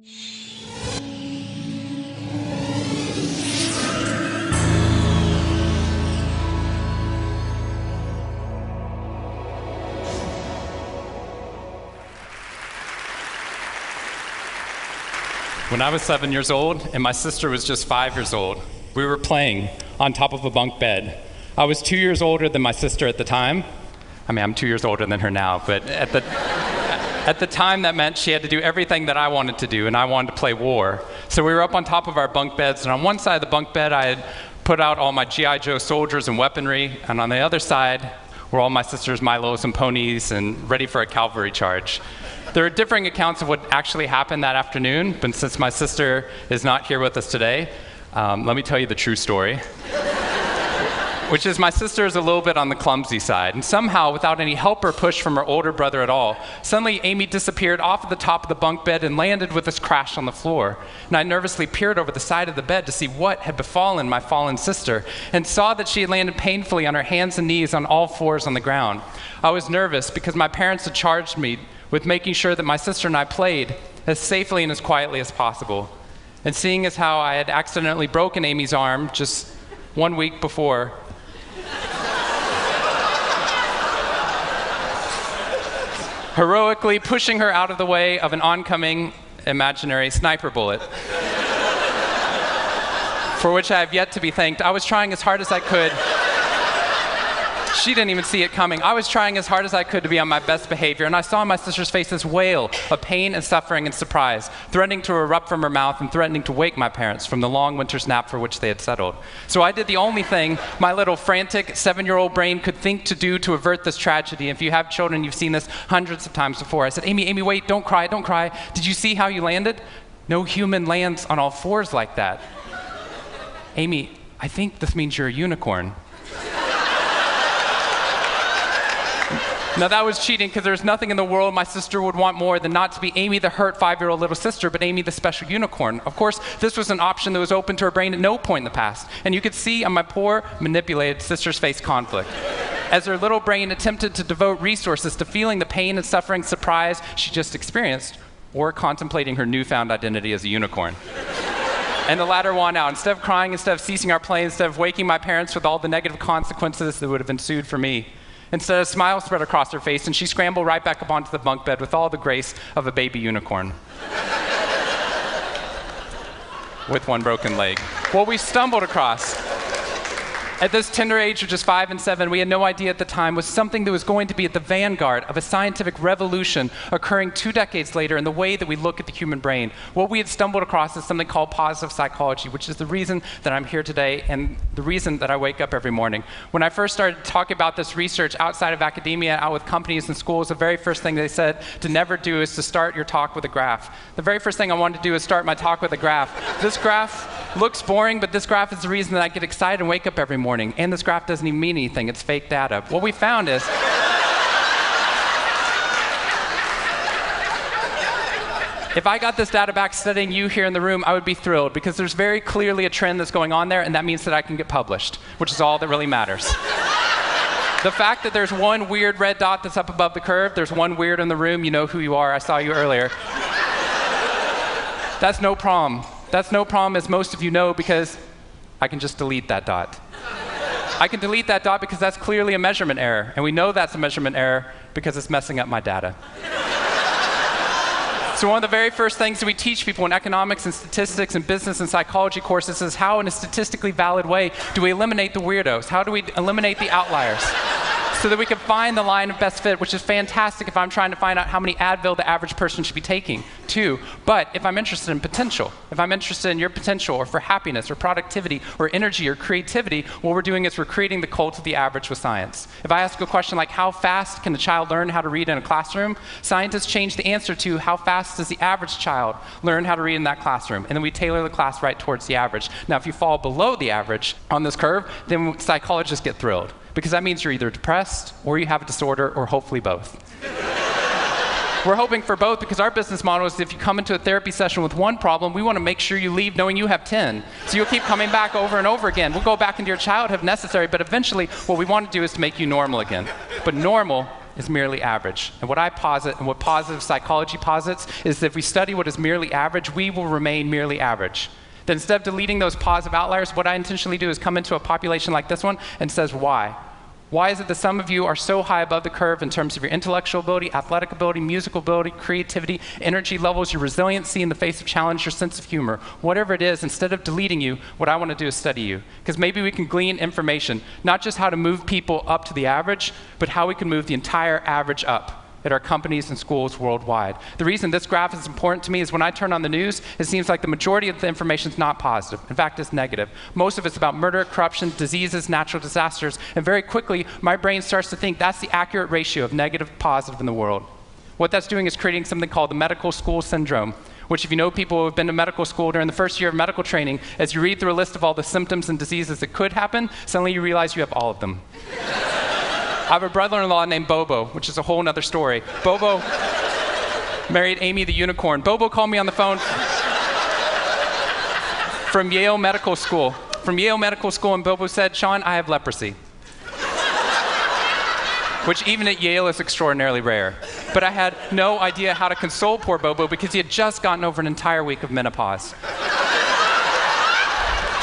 When I was 7 years old and my sister was just 5 years old, we were playing on top of a bunk bed. I was 2 years older than my sister at the time. I mean, I'm 2 years older than her now, but at the time that meant she had to do everything that I wanted to do, and I wanted to play war. So we were up on top of our bunk beds, and on one side of the bunk bed I had put out all my G.I. Joe soldiers and weaponry, and on the other side were all my sister's Milos and ponies and ready for a cavalry charge. There are differing accounts of what actually happened that afternoon, but since my sister is not here with us today, let me tell you the true story. Which is my sister is a little bit on the clumsy side, and somehow, without any help or push from her older brother at all, suddenly Amy disappeared off of the top of the bunk bed and landed with us crash on the floor. And I nervously peered over the side of the bed to see what had befallen my fallen sister, and saw that she had landed painfully on her hands and knees on all fours on the ground. I was nervous because my parents had charged me with making sure that my sister and I played as safely and as quietly as possible. And seeing as how I had accidentally broken Amy's arm just 1 week before, heroically pushing her out of the way of an oncoming imaginary sniper bullet, for which I have yet to be thanked. I was trying as hard as I could. She didn't even see it coming. I was trying as hard as I could to be on my best behavior, and I saw my sister's face this wail of pain and suffering and surprise, threatening to erupt from her mouth and threatening to wake my parents from the long winter's nap for which they had settled. So I did the only thing my little frantic 7-year-old brain could think to do to avert this tragedy. If you have children, you've seen this hundreds of times before. I said, Amy, wait, don't cry, don't cry. Did you see how you landed? No human lands on all fours like that. Amy, I think this means you're a unicorn. Now that was cheating, because there's nothing in the world my sister would want more than not to be Amy the hurt 5-year-old little sister, but Amy the special unicorn. Of course, this was an option that was open to her brain at no point in the past, and you could see on my poor, manipulated sister's face conflict, as her little brain attempted to devote resources to feeling the pain and suffering surprise she just experienced, or contemplating her newfound identity as a unicorn. And the latter won out. Instead of crying, instead of ceasing our play, instead of waking my parents with all the negative consequences that would have ensued for me, instead, a smile spread across her face, and she scrambled right back up onto the bunk bed with all the grace of a baby unicorn. With one broken leg. What we stumbled across at this tender age of just 5 and 7, we had no idea at the time, was something that was going to be at the vanguard of a scientific revolution occurring 2 decades later in the way that we look at the human brain. What we had stumbled across is something called positive psychology, which is the reason that I'm here today and the reason that I wake up every morning. When I first started talking about this research outside of academia, out with companies and schools, the very first thing they said to never do is to start your talk with a graph. The very first thing I wanted to do is start my talk with a graph. This graph looks boring, but this graph is the reason that I get excited and wake up every morning. And this graph doesn't even mean anything. It's fake data. What we found is if I got this data back studying you here in the room, I would be thrilled, because there's very clearly a trend that's going on there, and that means that I can get published, which is all that really matters. The fact that there's one weird red dot that's up above the curve, there's one weird in the room, you know who you are, I saw you earlier. That's no problem. That's no problem, as most of you know, because I can just delete that dot. I can delete that dot because that's clearly a measurement error, and we know that's a measurement error because it's messing up my data. So one of the very first things that we teach people in economics and statistics and business and psychology courses is how, in a statistically valid way, do we eliminate the weirdos? How do we eliminate the outliers? So that we can find the line of best fit, which is fantastic if I'm trying to find out how many Advil the average person should be taking, too. But if I'm interested in potential, if I'm interested in your potential, or for happiness, or productivity, or energy, or creativity, what we're doing is we're creating the cult of the average with science. If I ask a question like, how fast can a child learn how to read in a classroom? Scientists change the answer to, how fast does the average child learn how to read in that classroom? And then we tailor the class right towards the average. Now, if you fall below the average on this curve, then psychologists get thrilled, because that means you're either depressed, or you have a disorder, or hopefully both. We're hoping for both, because our business model is if you come into a therapy session with one problem, we want to make sure you leave knowing you have 10. So you'll keep coming back over and over again. We'll go back into your childhood if necessary, but eventually what we want to do is to make you normal again. But normal is merely average. And what I posit, and what positive psychology posits, is that if we study what is merely average, we will remain merely average. That instead of deleting those positive outliers, what I intentionally do is come into a population like this one and says, why? Why is it that some of you are so high above the curve in terms of your intellectual ability, athletic ability, musical ability, creativity, energy levels, your resiliency in the face of challenge, your sense of humor? Whatever it is, instead of deleting you, what I want to do is study you. Because maybe we can glean information, not just how to move people up to the average, but how we can move the entire average up at our companies and schools worldwide. The reason this graph is important to me is when I turn on the news, it seems like the majority of the information is not positive. In fact, it's negative. Most of it's about murder, corruption, diseases, natural disasters, and very quickly, my brain starts to think that's the accurate ratio of negative to positive in the world. What that's doing is creating something called the medical school syndrome, which if you know people who have been to medical school during the first year of medical training, as you read through a list of all the symptoms and diseases that could happen, suddenly you realize you have all of them. I have a brother-in-law named Bobo, which is a whole other story. Bobo married Amy the unicorn. Bobo called me on the phone from Yale Medical School. And Bobo said, Shawn, I have leprosy. Which even at Yale is extraordinarily rare. But I had no idea how to console poor Bobo because he had just gotten over an entire week of menopause.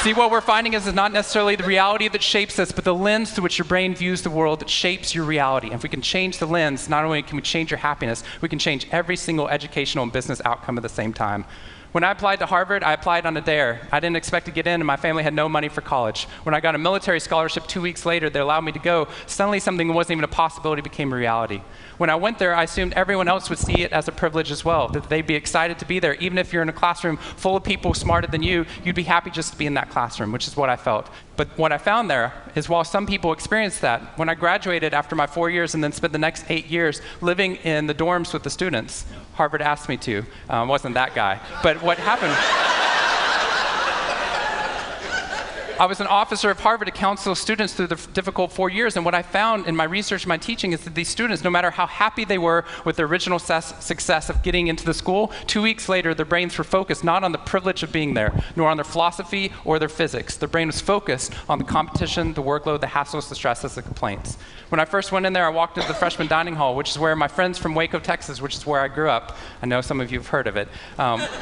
See, what we're finding is not necessarily the reality that shapes us, but the lens through which your brain views the world that shapes your reality. And if we can change the lens, not only can we change your happiness, we can change every single educational and business outcome at the same time. When I applied to Harvard, I applied on a dare. I didn't expect to get in, and my family had no money for college. When I got a military scholarship 2 weeks later that allowed me to go, suddenly something that wasn't even a possibility became a reality. When I went there, I assumed everyone else would see it as a privilege as well, that they'd be excited to be there. Even if you're in a classroom full of people smarter than you, you'd be happy just to be in that classroom, which is what I felt. But what I found there is while some people experienced that, when I graduated after my 4 years and then spent the next 8 years living in the dorms with the students, Harvard asked me to. Wasn't that guy. But what happened, I was an officer of Harvard to counsel students through the difficult 4 years, and what I found in my research and my teaching is that these students, no matter how happy they were with their original success of getting into the school, 2 weeks later their brains were focused not on the privilege of being there, nor on their philosophy or their physics. Their brain was focused on the competition, the workload, the hassles, the stresses, the complaints. When I first went in there, I walked into the freshman dining hall, which is where my friends from Waco, Texas, which is where I grew up, I know some of you have heard of it.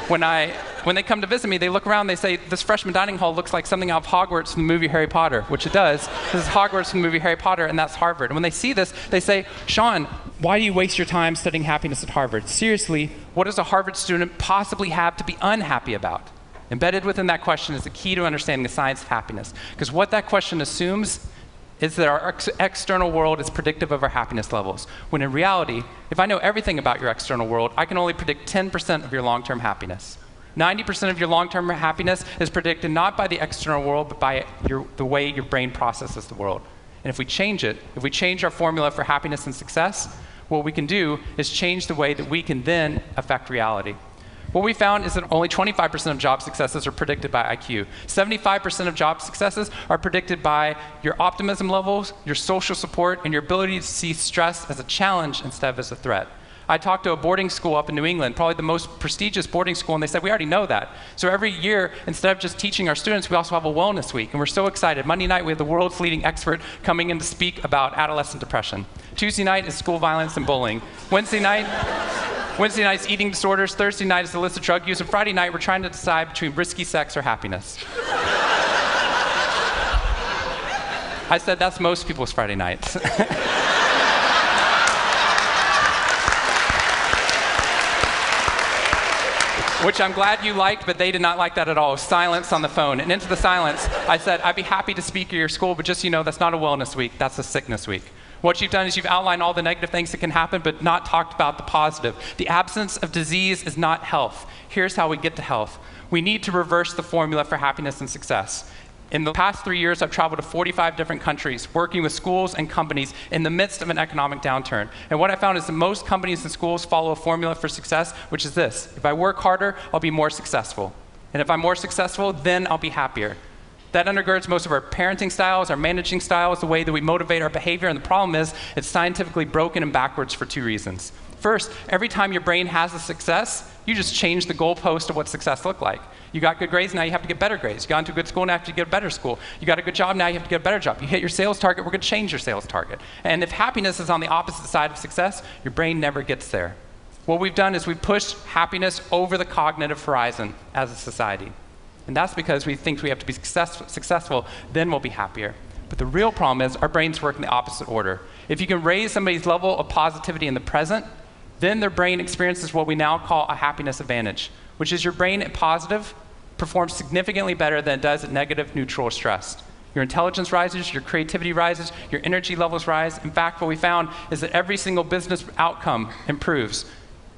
When they come to visit me, they look around, they say, this freshman dining hall looks like something out of Hogwarts from the movie Harry Potter, which it does. This is Hogwarts from the movie Harry Potter, and that's Harvard. And when they see this, they say, Shawn, why do you waste your time studying happiness at Harvard? Seriously, what does a Harvard student possibly have to be unhappy about? Embedded within that question is the key to understanding the science of happiness. Because what that question assumes is that our external world is predictive of our happiness levels. When in reality, if I know everything about your external world, I can only predict 10% of your long-term happiness. 90% of your long-term happiness is predicted not by the external world, but by the way your brain processes the world. And if we change it, if we change our formula for happiness and success, what we can do is change the way that we can then affect reality. What we found is that only 25% of job successes are predicted by IQ. 75% of job successes are predicted by your optimism levels, your social support, and your ability to see stress as a challenge instead of as a threat. I talked to a boarding school up in New England, probably the most prestigious boarding school, and they said, we already know that. So every year, instead of just teaching our students, we also have a wellness week, and we're so excited. Monday night, we have the world's leading expert coming in to speak about adolescent depression. Tuesday night is school violence and bullying. Wednesday night's eating disorders. Thursday night is illicit drug use. And Friday night, we're trying to decide between risky sex or happiness. I said that's most people's Friday nights. Which I'm glad you liked, but they did not like that at all. Silence on the phone. And into the silence, I said, I'd be happy to speak at your school, but just so you know, that's not a wellness week, that's a sickness week. What you've done is you've outlined all the negative things that can happen, but not talked about the positive. The absence of disease is not health. Here's how we get to health. We need to reverse the formula for happiness and success. In the past 3 years, I've traveled to 45 different countries, working with schools and companies in the midst of an economic downturn. And what I found is that most companies and schools follow a formula for success, which is this: if I work harder, I'll be more successful. And if I'm more successful, then I'll be happier. That undergirds most of our parenting styles, our managing styles, the way that we motivate our behavior. And the problem is, it's scientifically broken and backwards for two reasons. First, every time your brain has a success, you just change the goalpost of what success looked like. You got good grades, now you have to get better grades. You got into a good school, now you have to get a better school. You got a good job, now you have to get a better job. You hit your sales target, we're going to change your sales target. And if happiness is on the opposite side of success, your brain never gets there. What we've done is we've pushed happiness over the cognitive horizon as a society. And that's because we think we have to be successful, then we'll be happier. But the real problem is our brains work in the opposite order. If you can raise somebody's level of positivity in the present, then their brain experiences what we now call a happiness advantage, which is your brain at positive performs significantly better than it does at negative, neutral, or stressed. Your intelligence rises, your creativity rises, your energy levels rise. In fact, what we found is that every single business outcome improves.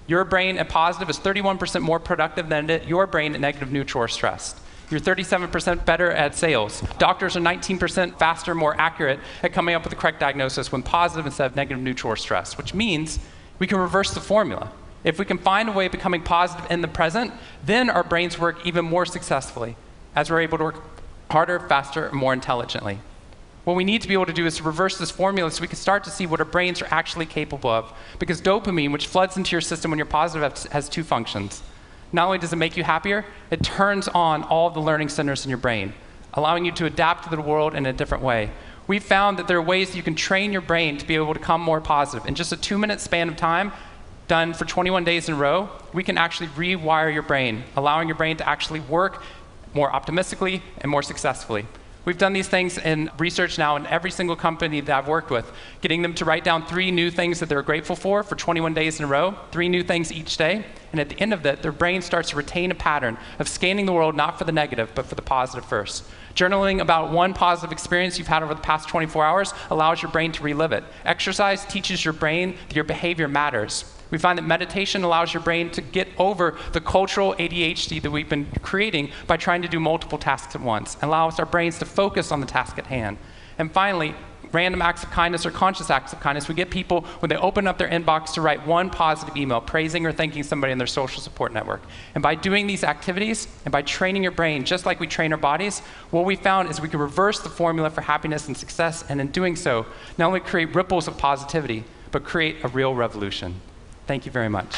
Your brain at positive is 31% more productive than your brain at negative, neutral, or stressed. You're 37% better at sales. Doctors are 19% faster, more accurate at coming up with the correct diagnosis when positive instead of negative, neutral, or stressed, which means we can reverse the formula. If we can find a way of becoming positive in the present, then our brains work even more successfully as we're able to work harder, faster, and more intelligently. What we need to be able to do is to reverse this formula so we can start to see what our brains are actually capable of. Because dopamine, which floods into your system when you're positive, has two functions. Not only does it make you happier, it turns on all the learning centers in your brain, allowing you to adapt to the world in a different way. We've found that there are ways that you can train your brain to be able to become more positive. In just a 2-minute span of time, done for 21 days in a row, we can actually rewire your brain, allowing your brain to actually work more optimistically and more successfully. We've done these things in research now in every single company that I've worked with, getting them to write down 3 new things that they're grateful for 21 days in a row, 3 new things each day. And at the end of that, their brain starts to retain a pattern of scanning the world not for the negative, but for the positive first. Journaling about one positive experience you've had over the past 24 hours allows your brain to relive it. Exercise teaches your brain that your behavior matters. We find that meditation allows your brain to get over the cultural ADHD that we've been creating by trying to do multiple tasks at once, and allows our brains to focus on the task at hand. And finally, random acts of kindness or conscious acts of kindness. We get people, when they open up their inbox, to write one positive email praising or thanking somebody in their social support network. And by doing these activities and by training your brain, just like we train our bodies, what we found is we can reverse the formula for happiness and success, and in doing so, not only create ripples of positivity, but create a real revolution. Thank you very much.